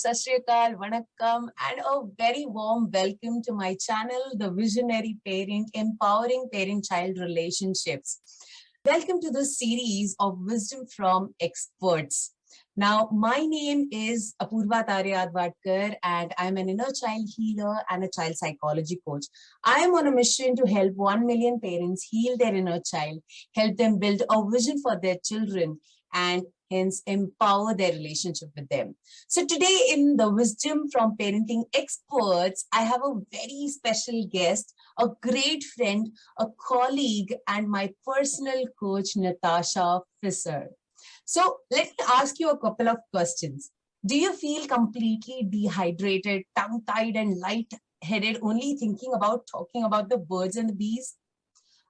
Sat Shri Akal, Vanakkam, and a very warm welcome to my channel, The Visionary Parent, Empowering Parent-Child Relationships. Welcome to this series of Wisdom from Experts. Now, my name is Apurva Advadkar, and I'm an inner child healer and a child psychology coach. I am on a mission to help 1 million parents heal their inner child, help them build a vision for their children, and hence empower their relationship with them. So today in the Wisdom from Parenting Experts, I have a very special guest, a great friend, a colleague, and my personal coach, Natasja Visser. So let me ask you a couple of questions. Do you feel completely dehydrated, tongue-tied, and light-headed only thinking about talking about the birds and the bees?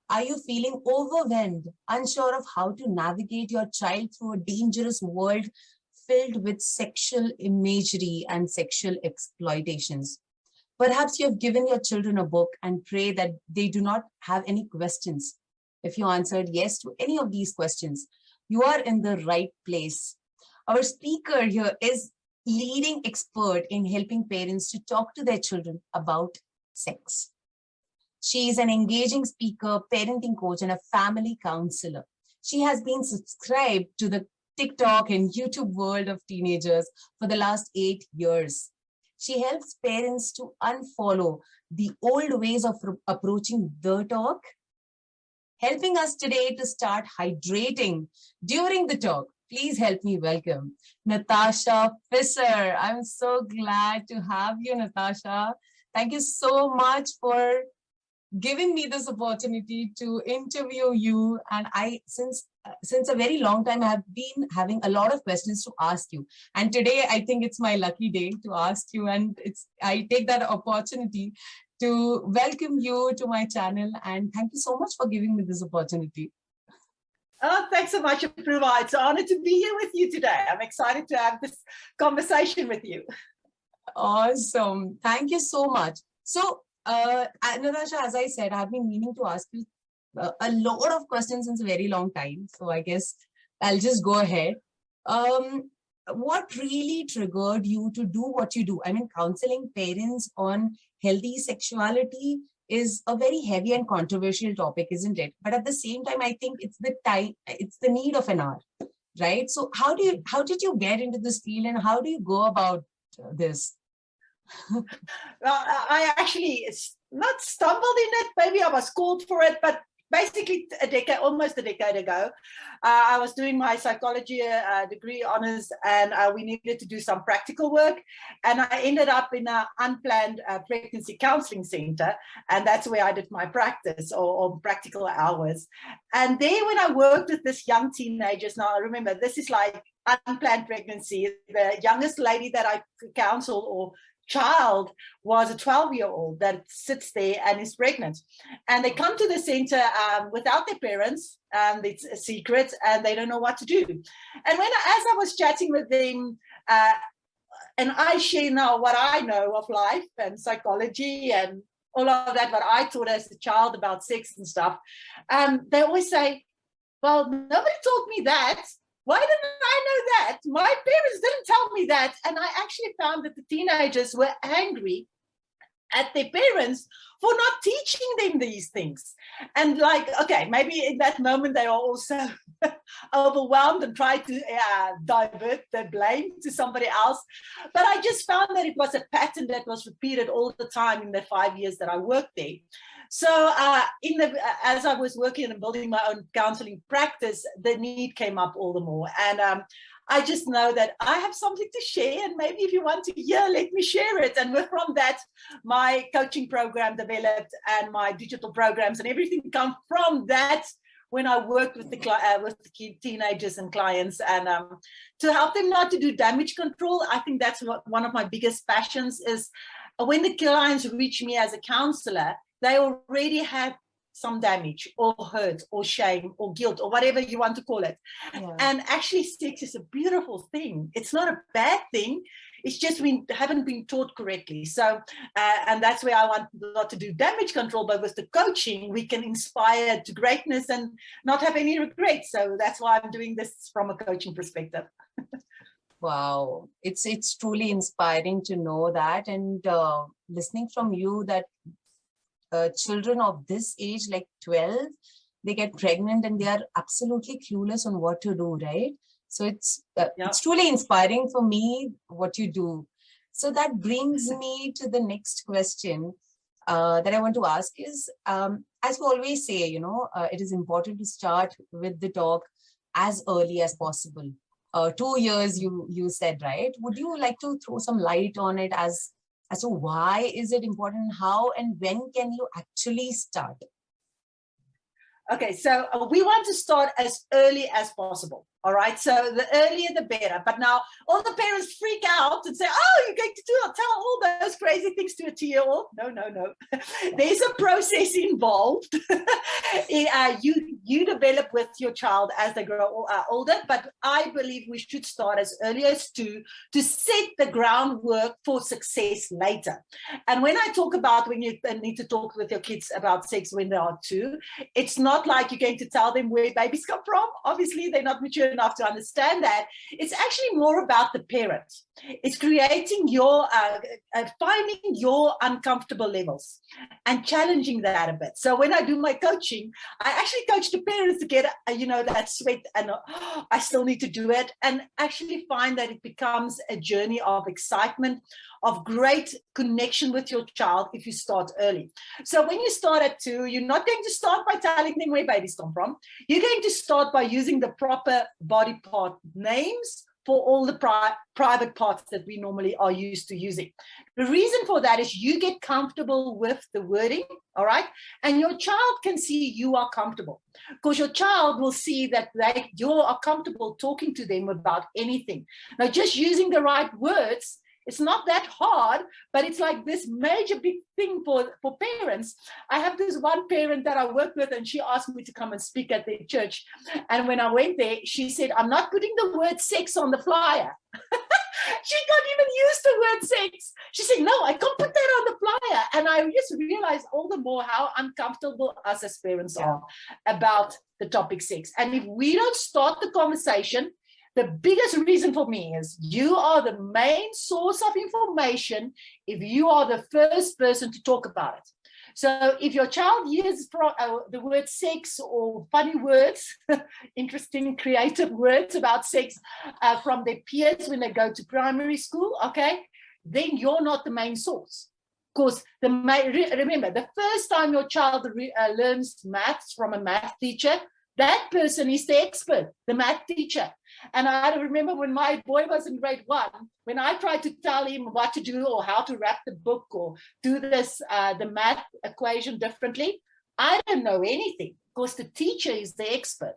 Are you feeling overwhelmed, unsure of how to navigate your child through a dangerous world filled with sexual imagery and sexual exploitations? Perhaps you have given your children a book and pray that they do not have any questions. If you answered yes to any of these questions, you are in the right place. Our speaker here is leading expert in helping parents to talk to their children about sex. She is an engaging speaker, parenting coach, and a family counselor. She has been subscribed to the TikTok and YouTube world of teenagers for the last 8 years. She helps parents to unfollow the old ways of approaching the talk, helping us today to start hydrating during the talk. Please help me welcome Natasja Visser. I'm so glad to have you, Natasja. Thank you so much for giving me this opportunity to interview you. And since a very long time, I have been having a lot of questions to ask you. And today, I think it's my lucky day to ask you. And I take that opportunity to welcome you to my channel. And thank you so much for giving me this opportunity. Oh, thanks so much, Apurva. It's an honor to be here with you today. I'm excited to have this conversation with you. Awesome. Thank you so much. So, Natasja, as I said, I've been meaning to ask you a lot of questions since a very long time. So I guess I'll just go ahead. What really triggered you to do what you do? I mean, counseling parents on healthy sexuality is a very heavy and controversial topic, isn't it? But at the same time, I think it's the need of an hour, right? So how did you get into this field, and how do you go about this? Well, I actually not stumbled in it. Maybe I was called for it, but basically almost a decade ago, I was doing my psychology degree honors, and we needed to do some practical work. And I ended up in an unplanned pregnancy counseling center, and that's where I did my practice or practical hours. And there, when I worked with this young teenagers, now I remember this is like unplanned pregnancy. The youngest lady that I counseled or child was a 12-year-old that sits there and is pregnant, and they come to the center without their parents, and it's a secret, and they don't know what to do. And as I was chatting with them, and I share now what I know of life and psychology and all of that, what I taught as a child about sex and stuff, they always say, well, nobody told me that. Why didn't I know that? My parents didn't tell me that. And I actually found that the teenagers were angry at their parents for not teaching them these things. And like, okay, maybe in that moment they are also overwhelmed and tried to divert the blame to somebody else. But I just found that it was a pattern that was repeated all the time in the 5 years that I worked there. So as I was working and building my own counseling practice, the need came up all the more. And I just know that I have something to share, and maybe if you want to hear, let me share it. And from that, my coaching program developed, and my digital programs and everything come from that when I worked with the teenagers and clients, and to help them not to do damage control. I think that's one of my biggest passions is when the clients reach me as a counselor, they already have some damage or hurt or shame or guilt or whatever you want to call it. Yeah. And actually sex is a beautiful thing. It's not a bad thing. It's just we haven't been taught correctly. So, and that's where I want not to do damage control, but with the coaching, we can inspire to greatness and not have any regrets. So that's why I'm doing this from a coaching perspective. Wow, it's truly inspiring to know that, and listening from you that children of this age, like 12, they get pregnant and they are absolutely clueless on what to do, right? So it's truly inspiring for me what you do. So that brings me to the next question that I want to ask is, as we always say, it is important to start with the talk as early as possible. 2 years, you said, right? Would you like to throw some light on it as to why is it important? How and when can you actually start? Okay, so we want to start as early as possible. All right, so the earlier the better. But now all the parents freak out and say, "Oh, you're going to tell all those crazy things to a 2-year-old." No, no, no. There's a process involved. You develop with your child as they grow older. But I believe we should start as early as 2 to set the groundwork for success later. And when I talk about when you need to talk with your kids about sex when they are 2, it's not like you're going to tell them where babies come from. Obviously, they're not mature enough to understand that. It's actually more about the parent. It's creating your, finding your uncomfortable levels and challenging that a bit. So when I do my coaching, I actually coach the parents to get, that sweat and I still need to do it, and actually find that it becomes a journey of excitement, of great connection with your child if you start early. So when you start at 2, you're not going to start by telling them where babies come from. You're going to start by using the proper body part names for all the private parts that we normally are used to using. The reason for that is you get comfortable with the wording, all right? And your child can see you are comfortable, because your child will see that you are comfortable talking to them about anything. Now, just using the right words, it's not that hard, but it's like this major big thing for parents. I have this one parent that I work with, and she asked me to come and speak at their church. And when I went there, she said, "I'm not putting the word sex on the flyer." She can't even use the word sex. She said, "No, I can't put that on the flyer." And I just realized all the more how uncomfortable us as parents are about the topic sex. And if we don't start the conversation, the biggest reason for me is you are the main source of information if you are the first person to talk about it. So if your child hears the word sex or funny words, interesting, creative words about sex from their peers when they go to primary school, okay, then you're not the main source. Because remember, the first time your child learns maths from a math teacher, that person is the expert, the math teacher. And I remember when my boy was in grade 1, when I tried to tell him what to do or how to wrap the book or do this, the math equation differently, I don't know anything, because the teacher is the expert.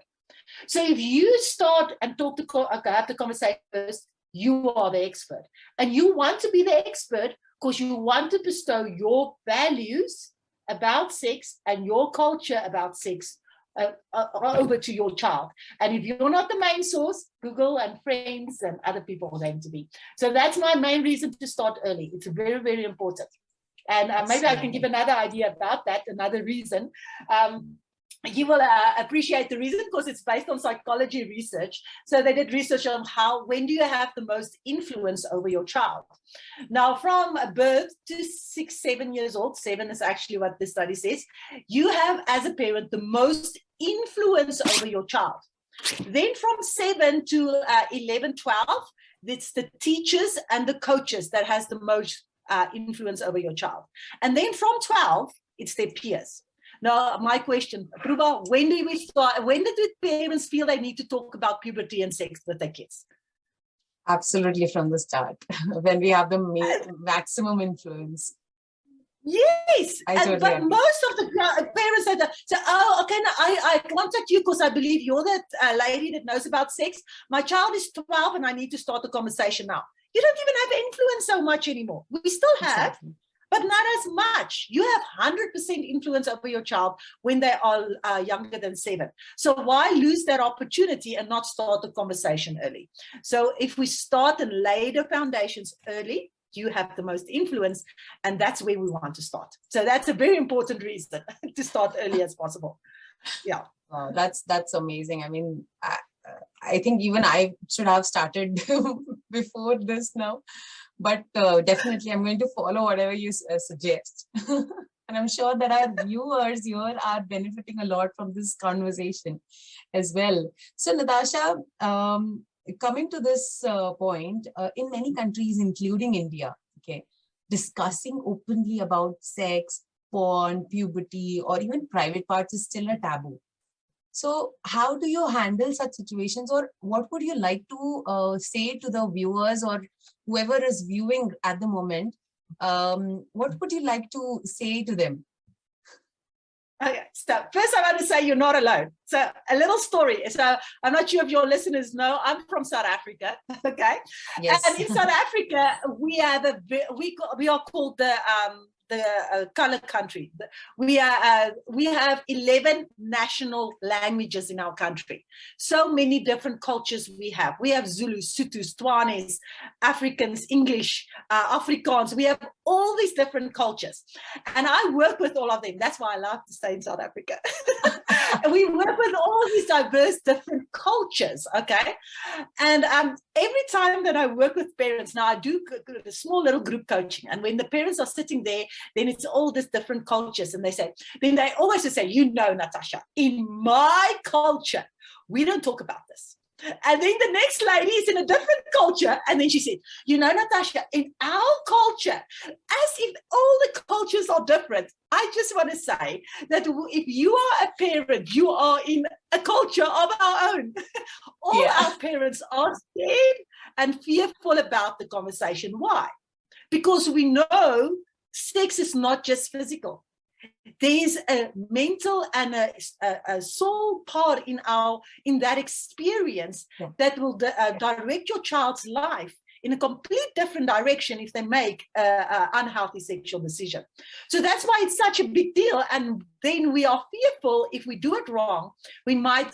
So if you start and have the conversation first, you are the expert. And you want to be the expert because you want to bestow your values about sex and your culture about sex over to your child. And if you're not the main source, Google and friends and other people are going to be. So that's my main reason to start early. It's very, very important. And maybe I can give another idea about that, another reason. You will appreciate the reason, because it's based on psychology research. So they did research on when do you have the most influence over your child? Now, from birth to 6, 7 years old, 7 is actually what the study says, you have, as a parent, the most influence over your child. Then from 7 to 11, 12, it's the teachers and the coaches that has the most influence over your child. And then from 12, it's their peers. Now, my question, Kruba, when do we start? When did the parents feel they need to talk about puberty and sex with their kids? Absolutely from the start, when we have the maximum influence. Yes, but most of the parents say that. So, okay, no, I contact you because I believe you're that lady that knows about sex. My child is 12 and I need to start the conversation now. You don't even have influence so much anymore. We still have, but not as much. You have 100% influence over your child when they are younger than 7. So why lose that opportunity and not start the conversation early? So if we start and lay the foundations early, you have the most influence, and that's where we want to start. So that's a very important reason to start early as possible. Yeah. Wow, that's amazing. I mean, I think even I should have started before this now, but definitely I'm going to follow whatever you suggest. And I'm sure that our viewers here are benefiting a lot from this conversation as well. So Natasha, coming to this point, in many countries, including India, okay, discussing openly about sex, porn, puberty, or even private parts is still a taboo. So how do you handle such situations, or what would you like to say to the viewers or whoever is viewing at the moment? What would you like to say to them? Okay, so first I want to say you're not alone. So a little story. So I'm not sure if your listeners know, I'm from South Africa. Okay. Yes. And in South Africa, we have we are called the color country. We have 11 national languages in our country. So many different cultures we have. We have Zulu, Sotho, Tswanis, Africans, English, Afrikaans. We have all these different cultures. And I work with all of them. That's why I love to stay in South Africa. And we work with all these diverse different cultures, okay? And every time that I work with parents, now I do a small little group coaching. And when the parents are sitting there, then it's all these different cultures. And they always say, you know, Natasha, in my culture, we don't talk about this. And then the next lady is in a different culture. And then she said, you know, Natasha, in our culture, as if all the cultures are different, I just want to say that if you are a parent, you are in a culture of our own. All our parents are scared and fearful about the conversation. Why? Because we know sex is not just physical. There's a mental and a soul part in that experience that will direct your child's life in a complete different direction if they make an unhealthy sexual decision. So that's why it's such a big deal. And then we are fearful if we do it wrong, we might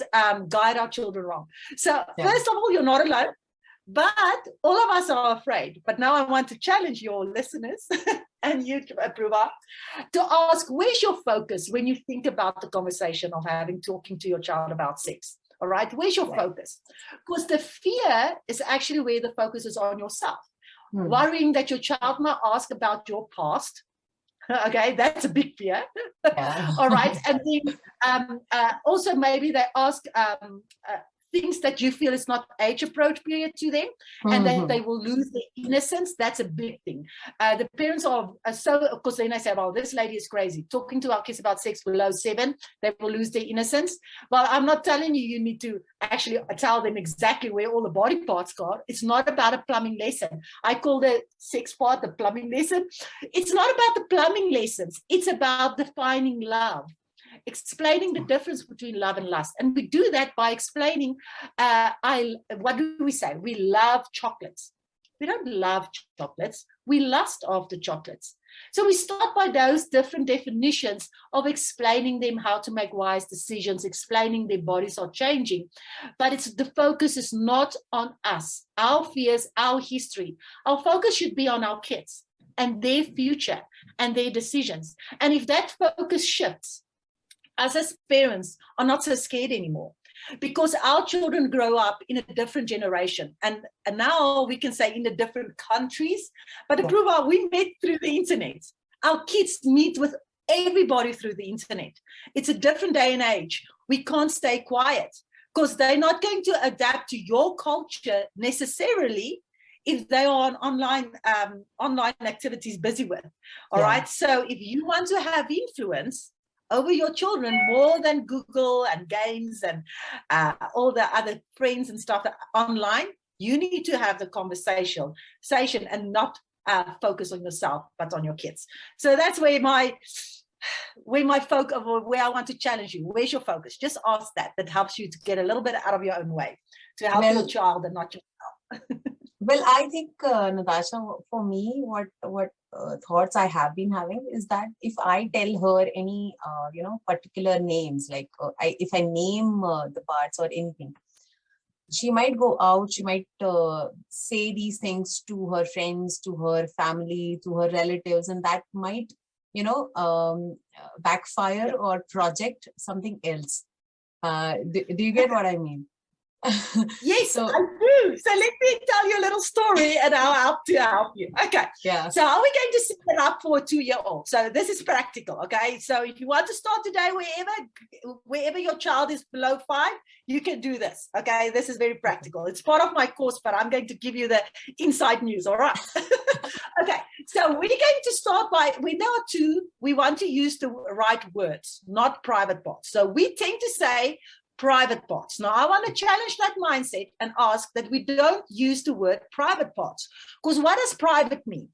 guide our children wrong. So first of all, you're not alone. But all of us are afraid. But now I want to challenge your listeners and you, Apruva, to ask, where's your focus when you think about the conversation of talking to your child about sex? All right, where's your focus? Because the fear is actually where the focus is on yourself. Worrying that your child might ask about your past. Okay, that's a big fear. All right, and then also maybe they ask things that you feel is not age appropriate to them, and that they will lose their innocence. That's a big thing. The parents are so, of course, then they say, well, this lady is crazy. Talking to our kids about sex below 7, they will lose their innocence. Well, I'm not telling you, you need to actually tell them exactly where all the body parts are. It's not about a plumbing lesson. I call the sex part the plumbing lesson. It's not about the plumbing lessons. It's about defining love, explaining the difference between love and lust. And we do that by explaining, what do we say? We love chocolates. We don't love chocolates. We lust after chocolates. So we start by those different definitions of explaining them how to make wise decisions, explaining their bodies are changing. But the focus is not on us, our fears, our history. Our focus should be on our kids and their future and their decisions. And if that focus shifts, us as parents are not so scared anymore, because our children grow up in a different generation. And now we can say in the different countries, but Apruva, we met through the internet. Our kids meet with everybody through the internet. It's a different day and age. We can't stay quiet because they're not going to adapt to your culture necessarily if they are on online activities busy with. All right. So if you want to have influence over your children more than Google and games and all the other friends and stuff online, you need to have the conversation and not focus on yourself, but on your kids. So that's where my focus, where I want to challenge you. Where's your focus? Just ask that. That helps you to get a little bit out of your own way, to help your child and not yourself. Well, I think, Natasha, for me, what thoughts I have been having is that if I tell her any, particular names, like if I name the parts or anything, she might go out, she might say these things to her friends, to her family, to her relatives, and that might, backfire or project something else. Do you get what I mean? Yes, So, I do. So let me tell you a little story and I'll help you. Okay. yeah. So how are we going to set it up for a 2-year-old? So this is practical. Okay. So if you want to start today, wherever your child is below 5, you can do this. Okay. This is very practical. It's part of my course, but I'm going to give you the inside news. All right. Okay. So we're going to start by, we know we want to use the right words, not private parts. So we tend to say private parts. Now, I want to challenge that mindset and ask that we don't use the word private parts. Because what does private mean?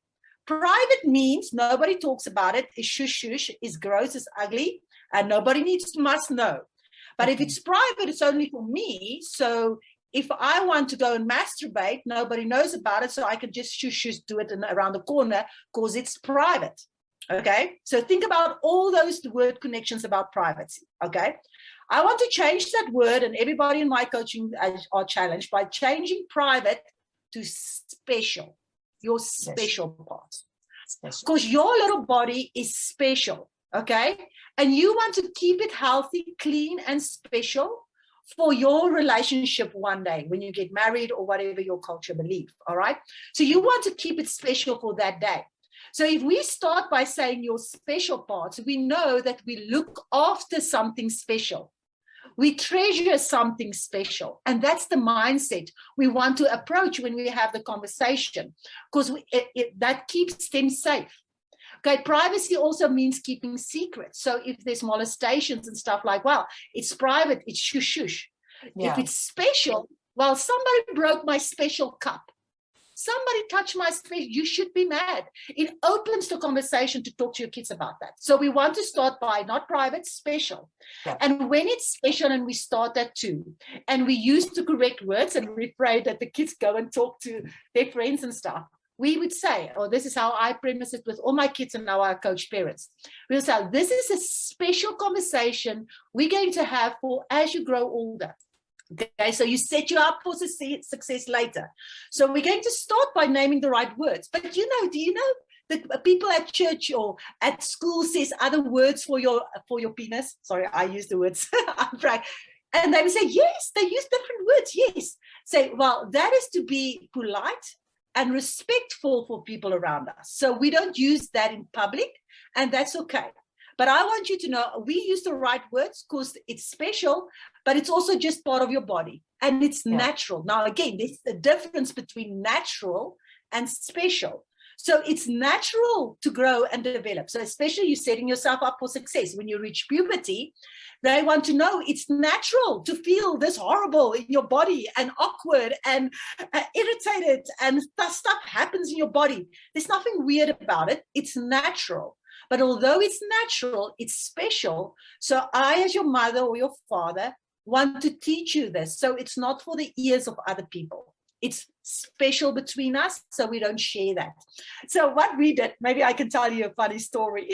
Private means nobody talks about it, is shush shush, is gross, is ugly, and nobody must know. But if it's private, it's only for me. So if I want to go and masturbate, nobody knows about it, so I can just shush shush do it around the corner because it's private. Okay, so think about all those word connections about privacy. Okay, I want to change that word, and everybody in my coaching are challenged by changing private to special, your special parts. Because your little body is special, okay? And you want to keep it healthy, clean, and special for your relationship one day when you get married or whatever your culture believes, all right? So you want to keep it special for that day. So if we start by saying your special parts, we know that we look after something special. We treasure something special. And that's the mindset we want to approach when we have the conversation, because that keeps them safe. Okay, privacy also means keeping secrets. So if there's molestations and stuff like, well, it's private, it's shush shush. Yeah. If it's special, well, somebody broke my special cup. Somebody touched my space, you should be mad. It opens the conversation to talk to your kids about that. So we want to start by not private, special. Yeah. And when it's special, and we start that too, and we use the correct words, and we pray that the kids go and talk to their friends and stuff, we would say, oh, this is how I premise it with all my kids and now our coach parents. We'll say, this is a special conversation we're going to have for as you grow older. Okay, so you set you up for success later. So we're going to start by naming the right words. But do you know that people at church or at school says other words for your penis? Sorry, I use the words. And they would say, yes, they use different words. Yes. Say, well, that is to be polite and respectful for people around us. So we don't use that in public, and that's okay. But I want you to know we use the right words because it's special, but it's also just part of your body, and it's natural. Now, again, there's a difference between natural and special. So it's natural to grow and develop. So especially you're setting yourself up for success. When you reach puberty, they want to know it's natural to feel this horrible in your body and awkward and irritated, and stuff happens in your body. There's nothing weird about it. It's natural. But although it's natural, it's special. So I, as your mother or your father, want to teach you this. So it's not for the ears of other people. It's special between us, so we don't share that. So what we did, maybe I can tell you a funny story.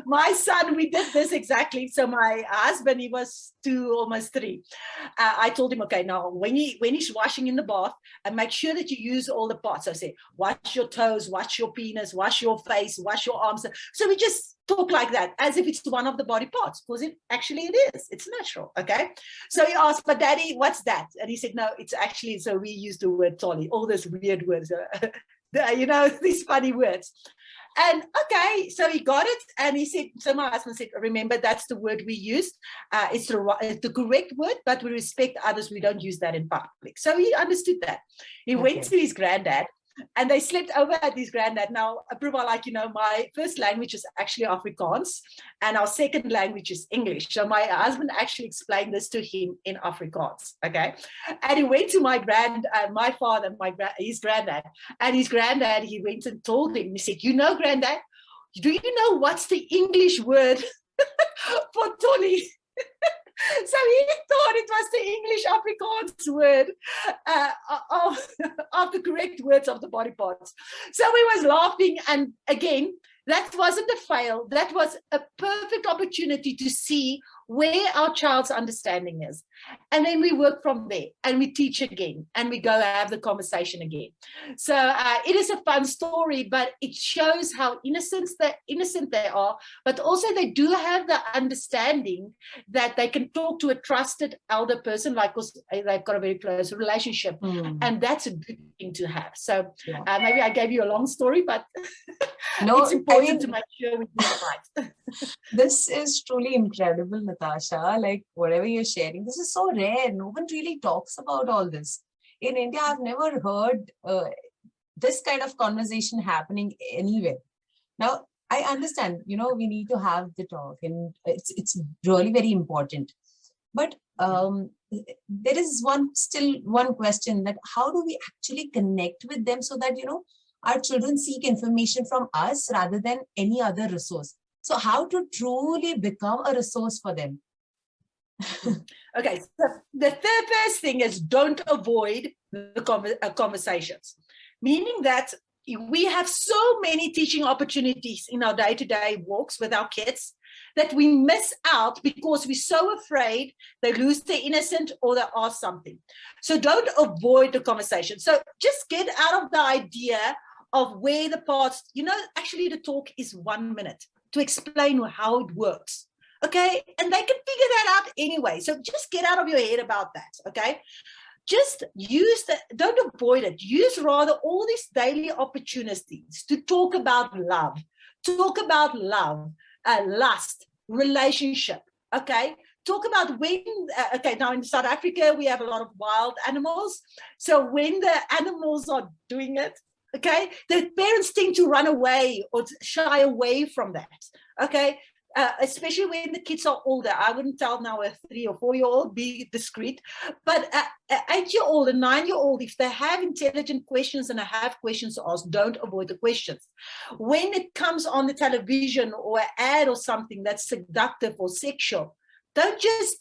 My son, we did this exactly. So my husband, he was 2, almost 3. I told him, okay, now when he's washing in the bath, make sure that you use all the parts. So I say, wash your toes, wash your penis, wash your face, wash your arms. So we just talk like that, as if it's one of the body parts, because it is. It's natural, okay? So he asked, but Daddy, what's that? And he said, no, it's actually, so we use the word tolly, all those weird words, these funny words. And okay, so he got it, and he said, so my husband said, remember, that's the word we use. It's the correct word, but we respect others. We don't use that in public. So he understood that. He went to his granddad, and they slept over at his granddad. Now, my first language is actually Afrikaans, and our second language is English. So my husband actually explained this to him in Afrikaans, okay? And he went to his granddad, and his granddad, he went and told him, he said, Granddad, do you know what's the English word for Tolly? So he thought it was the English Afrikaans word of the correct words of the body parts. So he was laughing, and again, that wasn't a fail. That was a perfect opportunity to see where our child's understanding is. And then we work from there, and we teach again, and we go have the conversation again. So it is a fun story, but it shows how innocent they are, but also they do have the understanding that they can talk to a trusted elder person, like they've got a very close relationship. And that's a good thing to have. So maybe I gave you a long story, but no, it's important to make sure we do it right. This is truly incredible, Natasha. Like whatever you're sharing, this is so rare. No one really talks about all this. In India, I've never heard this kind of conversation happening anywhere. Now, I understand, we need to have the talk, and it's really very important. But there is still one question, that how do we actually connect with them so that, our children seek information from us rather than any other resource? So how to truly become a resource for them? Okay, so the first thing is, don't avoid the conversations, meaning that we have so many teaching opportunities in our day-to-day walks with our kids that we miss out because we're so afraid they lose their innocence or they ask something. So don't avoid the conversation. So just get out of the idea of where the parts, actually the talk is 1 minute to explain how it works. Okay, and they can figure that out anyway. So just get out of your head about that. Okay, just don't avoid it. Use rather all these daily opportunities to talk about love, lust, relationship. Okay, talk about when. Okay, now in South Africa we have a lot of wild animals. So when the animals are doing it, okay, the parents tend to run away or shy away from that. Okay. Especially when the kids are older. I wouldn't tell now a 3 or 4 year old, be discreet, but an 8-year-old, a 9-year-old, if they have intelligent questions and have questions to ask, don't avoid the questions. When it comes on the television or an ad or something that's seductive or sexual, don't just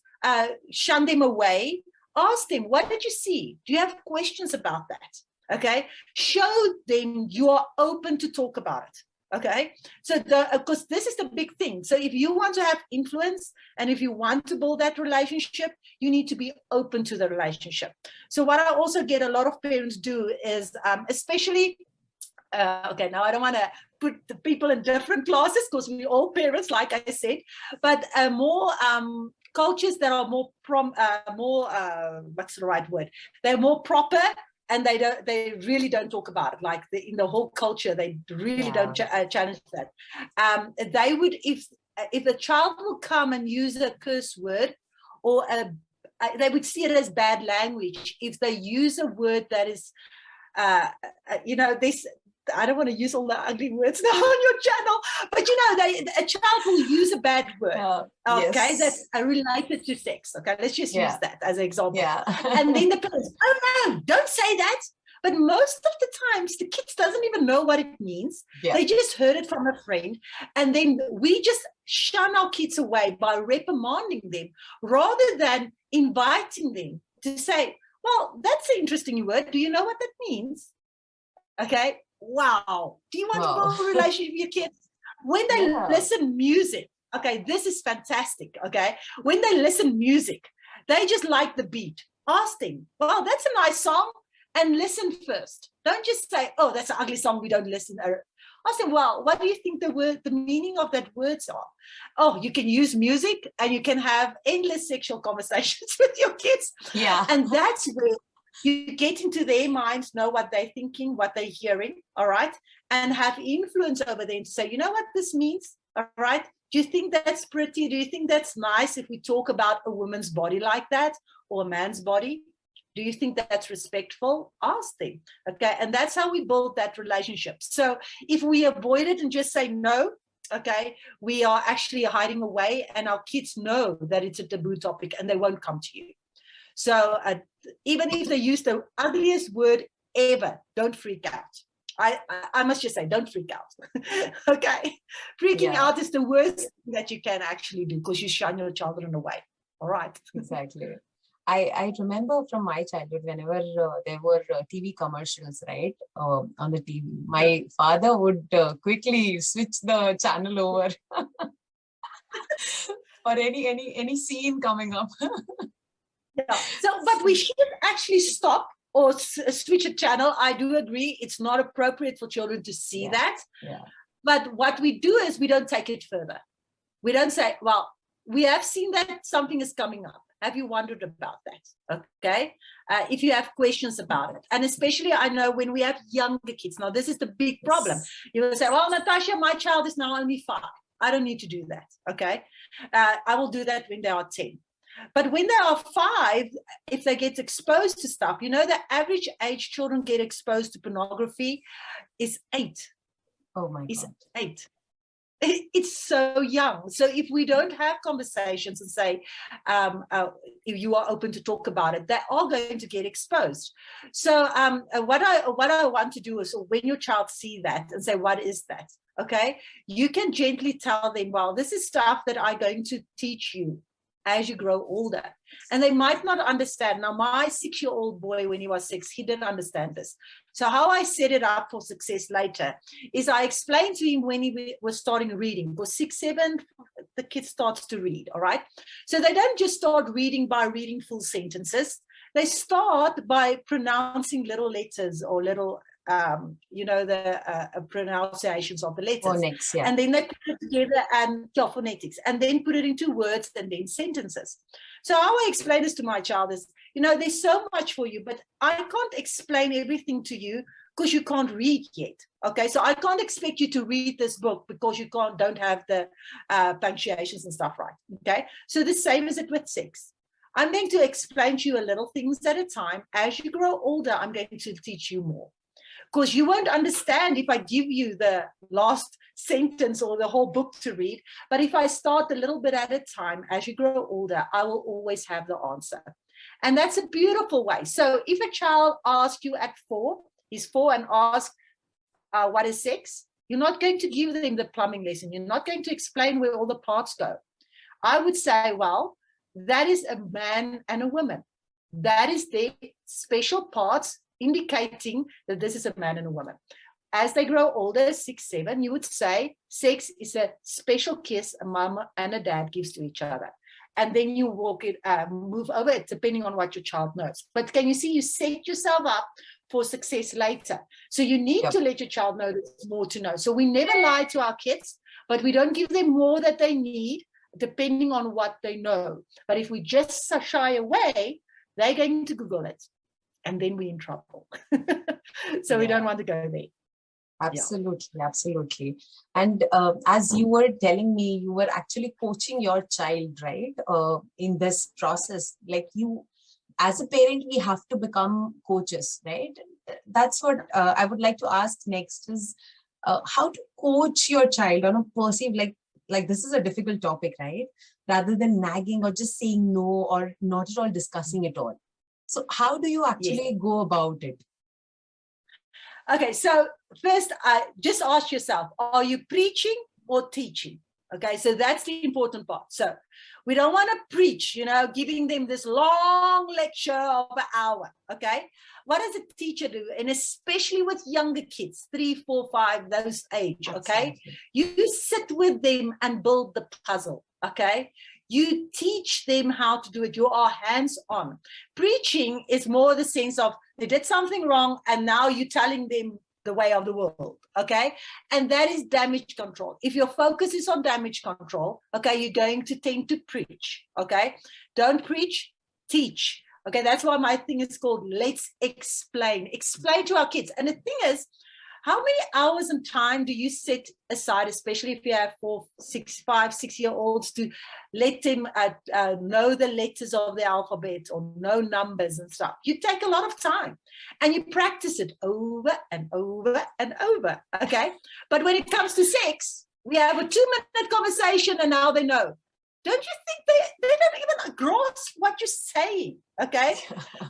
shun them away. Ask them, what did you see? Do you have questions about that? Okay, show them you are open to talk about it. Okay, so because this is the big thing. So if you want to have influence and if you want to build that relationship, you need to be open to the relationship. So what I also get a lot of parents do is, especially, okay, now I don't want to put the people in different classes because we're all parents, like I said, but more cultures that are more what's the right word? They're more proper. And they really don't talk about it. Like in the whole culture, they really don't challenge that. They would, if the child will come and use a curse word, or they would see it as bad language if they use a word that is, this. I don't want to use all the ugly words now on your channel, but a child will use a bad word. Okay, that's related to sex. Okay, let's just use that as an example. Yeah. And then the parents, oh no, don't say that. But most of the times, the kids doesn't even know what it means. Yeah. They just heard it from a friend, and then we just shun our kids away by reprimanding them rather than inviting them to say, "Well, that's an interesting word. Do you know what that means?" Okay. Wow. Do you want to build a relationship with your kids? When they listen music, okay, this is fantastic, okay? When they listen music, they just like the beat. Ask them, well, that's a nice song, and listen first. Don't just say, oh, that's an ugly song, we don't listen. Ask them, well, what do you think the meaning of that words are? Oh, you can use music and you can have endless sexual conversations with your kids. Yeah. And that's where you get into their minds, know what they're thinking, what they're hearing, all right, and have influence over them to say, you know what this means, all right? Do you think that's pretty? Do you think that's nice if we talk about a woman's body like that, or a man's body? Do you think that's respectful? Ask them, okay? And that's how we build that relationship. So if we avoid it and just say no, okay, we are actually hiding away, and our kids know that it's a taboo topic and they won't come to you. So even if they use the ugliest word ever, don't freak out. I must just say, don't freak out. Okay. Freaking out is the worst thing that you can actually do, because you shun your children away. All right. Exactly. I remember from my childhood, whenever there were TV commercials, right, on the TV, my father would quickly switch the channel over. or any scene coming up. Yeah. So, but we should actually stop or switch a channel. I do agree. It's not appropriate for children to see that. Yeah. But what we do is we don't take it further. We don't say, well, we have seen that something is coming up. Have you wondered about that? Okay. If you have questions about it. And especially I know when we have younger kids. Now, this is the big problem. You will say, well, Natasha, my child is now only 5. I don't need to do that. Okay. I will do that when they are 10. But when they are 5, if they get exposed to stuff, you know, the average age children get exposed to pornography is 8. Oh my God. Is 8. It's so young. So if we don't have conversations and say, if you are open to talk about it, they are going to get exposed. So what I want to do is when your child see that and say, what is that? Okay, you can gently tell them, well, this is stuff that I'm going to teach you as you grow older. And they might not understand. Now, my 6-year-old boy, when he was 6, he didn't understand this. So how I set it up for success later is I explained to him when he was starting reading. For 6, 7, the kid starts to read, all right? So they don't just start reading by reading full sentences. They start by pronouncing little letters or little the pronunciations of the letters. Phonics, yeah. And then they put it together and phonetics, and then put it into words and then sentences. So how I explain this to my child is, there's so much for you, but I can't explain everything to you because you can't read yet. Okay, so I can't expect you to read this book because you don't have the punctuations and stuff right. Okay, so the same is it with sex. I'm going to explain to you a little things at a time. As you grow older, I'm going to teach you more. Because you won't understand if I give you the last sentence or the whole book to read. But if I start a little bit at a time, as you grow older, I will always have the answer. And that's a beautiful way. So if a child asks you at 4, he's 4 and asks, what is sex? You're not going to give them the plumbing lesson. You're not going to explain where all the parts go. I would say, well, that is a man and a woman. That is their special parts, indicating that this is a man and a woman. As they grow older, 6, 7, you would say sex is a special kiss a mom and a dad gives to each other. And then you move over it depending on what your child knows. But can you see, you set yourself up for success later. So you need to let your child know there's more to know. So we never lie to our kids, but we don't give them more that they need depending on what they know. But if we just shy away, they're going to Google it. And then we're in trouble. So we don't want to go there. Absolutely, absolutely. And as you were telling me, you were actually coaching your child, right? In this process, like you, as a parent, we have to become coaches, right? That's what I would like to ask next is how to coach your child on a perceived, like this is a difficult topic, right? Rather than nagging or just saying no or not at all discussing it all. So how do you actually go about it? Okay, so first, just ask yourself, are you preaching or teaching? Okay, so that's the important part. So we don't want to preach, giving them this long lecture of an hour. Okay, what does a teacher do? And especially with younger kids, 3, 4, 5, those age. Okay, you sit with them and build the puzzle. Okay. You teach them how to do it. You are hands-on. Preaching is more the sense of they did something wrong and now you're telling them the way of the world, okay? And that is damage control. If your focus is on damage control, okay, you're going to tend to preach, okay? Don't preach, teach, okay? That's why my thing is called let's explain. Explain to our kids. And the thing is, how many hours and time do you set aside, especially if you have 4, 6, 5, 6-year-olds, to let them know the letters of the alphabet or know numbers and stuff? You take a lot of time and you practice it over and over and over, okay? But when it comes to sex, we have a 2-minute conversation and now they know. Don't you think they don't even grasp what you're saying, okay?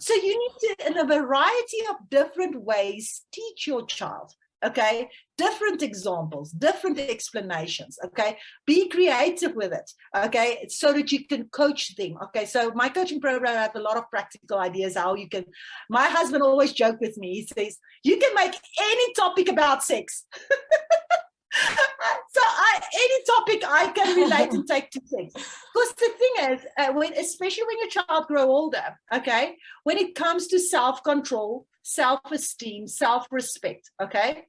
So you need to, in a variety of different ways, teach your child, okay? Different examples, different explanations, okay? Be creative with it, okay? So that you can coach them, okay? So my coaching program, I have a lot of practical ideas how you can, my husband always jokes with me, he says, you can make any topic about sex. So any topic I can relate and take to sex. Because the thing is, especially when your child grow older, okay, when it comes to self-control, self-esteem, self-respect, okay,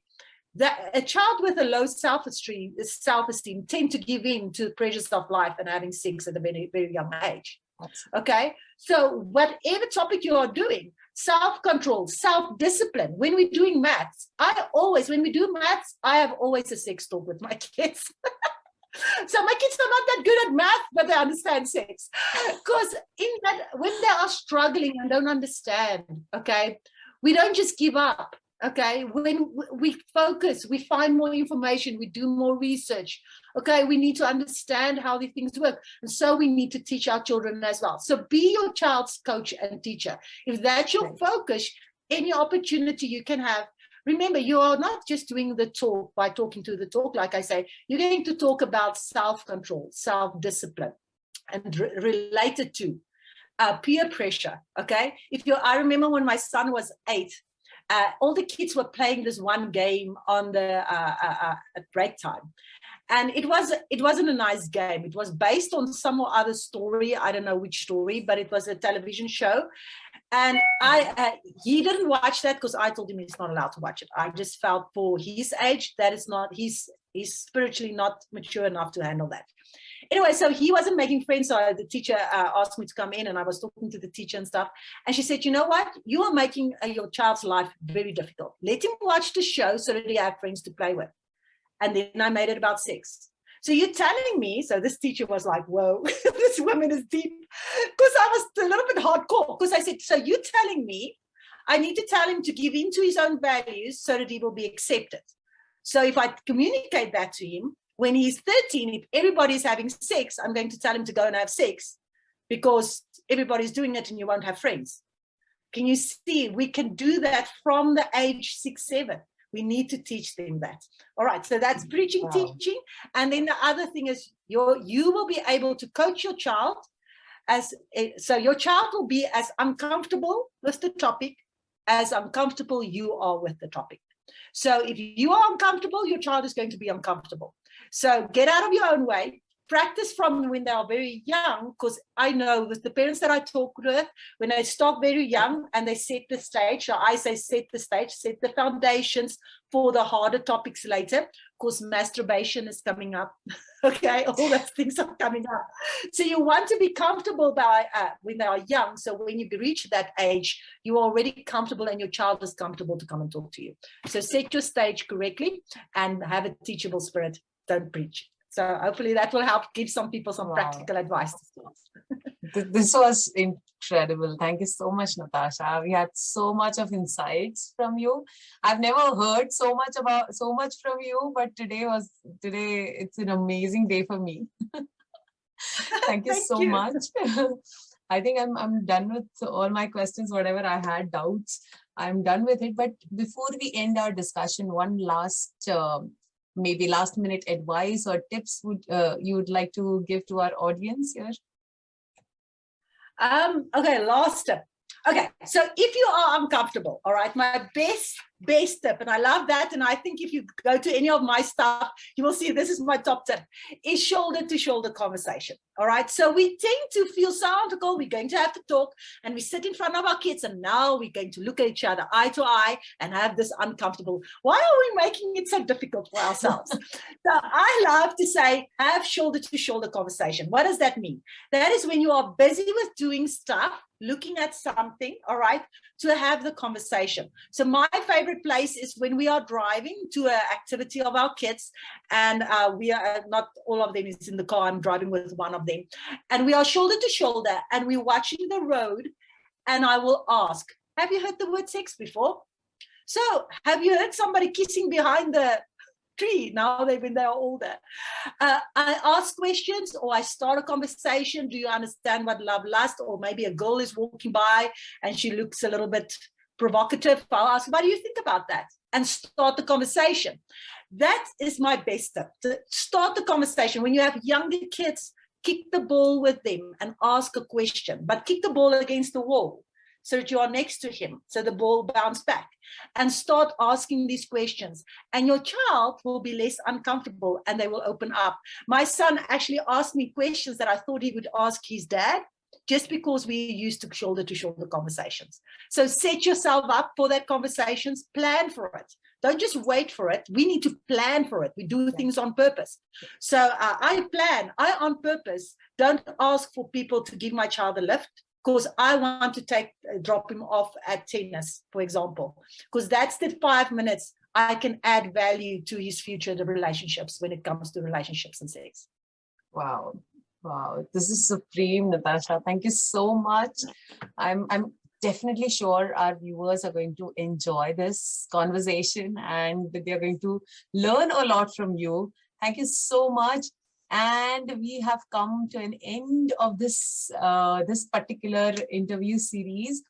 that a child with a low self-esteem tend to give in to the pressures of life and having sex at a very, very young age. Okay, so whatever topic you are doing, self-control, self-discipline. When we're doing maths, when we do maths, I have always a sex talk with my kids. So my kids are not that good at math, but they understand sex. Because in that, when they are struggling and don't understand, okay, we don't just give up. Okay, when we focus, we find more information, we do more research. Okay, we need to understand how these things work. And so we need to teach our children as well. So be your child's coach and teacher. If that's your focus, any opportunity you can have, remember, you are not just doing the talk by talking to the talk. Like I say, you're going to talk about self-control, self-discipline, and related to peer pressure. Okay, I remember when my son was 8, all the kids were playing this one game on the at break time, and it wasn't a nice game. It was based on some other story. I don't know which story, but it was a television show. And he didn't watch that because I told him he's not allowed to watch it. I just felt for his age, that is not, he's spiritually not mature enough to handle that. Anyway, so he wasn't making friends. So the teacher asked me to come in, and I was talking to the teacher and stuff. And she said, you know what? You are making your child's life very difficult. Let him watch the show so that he have friends to play with. And then I made it about sex. So you're telling me, so this teacher was like, whoa, this woman is deep. Because I was a little bit hardcore. Because I said, so you're telling me I need to tell him to give in to his own values so that he will be accepted. So if I communicate that to him, when he's 13, if everybody's having sex, I'm going to tell him to go and have sex because everybody's doing it and you won't have friends. Can you see? We can do that from the age 6, 7. We need to teach them that. All right, so that's preaching, teaching. And then the other thing is you will be able to coach your child so your child will be as uncomfortable with the topic as uncomfortable you are with the topic. So if you are uncomfortable, your child is going to be uncomfortable. So get out of your own way. Practice from when they are very young, because I know with the parents that I talk with, when they start very young and they set the stage, so I say set the stage, set the foundations for the harder topics later, because masturbation is coming up, okay, all those things are coming up. So you want to be comfortable when they are young, so when you reach that age, you are already comfortable and your child is comfortable to come and talk to you. So set your stage correctly and have a teachable spirit, don't preach. So hopefully that will help give some people some practical advice. This was incredible. Thank you so much, Natasha. We had so much of insights from you. I've never heard so much from you, but today it's an amazing day for me. Thank you so much. I think I'm done with all my questions, whatever I had doubts. I'm done with it. But before we end our discussion, one last maybe last minute advice or tips you would like to give to our audience here? Okay, last tip. Okay, so if you are uncomfortable, all right, my best tip, and I love that, and I think if you go to any of my stuff, you will see this is my top tip, is shoulder-to-shoulder conversation, all right? So we tend to feel so uncomfortable, we're going to have to talk, and we sit in front of our kids, and now we're going to look at each other eye to eye and have this uncomfortable. Why are we making it so difficult for ourselves? So I love to say, have shoulder-to-shoulder conversation. What does that mean? That is when you are busy with doing stuff, looking at something, all right, to have the conversation. So my favorite place is when we are driving to an activity of our kids, and we are not all of them is in the car. I'm driving with one of them, and we are shoulder to shoulder, and we're watching the road, and I will ask, have you heard the word sex before? So have you heard somebody kissing behind the tree now when they are older? I ask questions, or I start a conversation. Do you understand what love, lust? Or maybe a girl is walking by and she looks a little bit provocative. I'll ask, what do you think about that? And start the conversation. That is my best tip, to start the conversation. When you have younger kids, kick the ball with them and ask a question, but kick the ball against the wall. so that you are next to him, so the ball bounce back, and start asking these questions. And your child will be less uncomfortable and they will open up. My son actually asked me questions that I thought he would ask his dad, just because we used to shoulder conversations. So set yourself up for that conversations, plan for it. Don't just wait for it. We need to plan for it. We do things on purpose. So I on purpose don't ask for people to give my child a lift, because I want to drop him off at tennis, for example, because that's the 5 minutes I can add value to his future, the relationships, when it comes to relationships and sex. Wow. Wow, this is supreme, Natasha. Thank you so much. I'm definitely sure our viewers are going to enjoy this conversation and they're going to learn a lot from you. Thank you so much. And we have come to an end of this this particular interview series.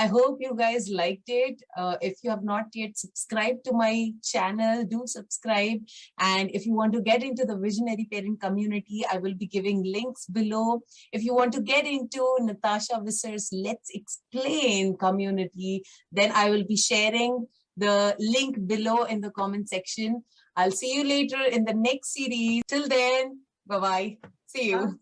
I hope you guys liked it. If you have not yet subscribed to my channel, do subscribe. And if you want to get into the Visionary Parent community, I will be giving links below. If you want to get into Natasja Visser's Let's Explain community, then I will be sharing the link below in the comment section. I'll see you later in the next series. Till then, bye-bye. See you.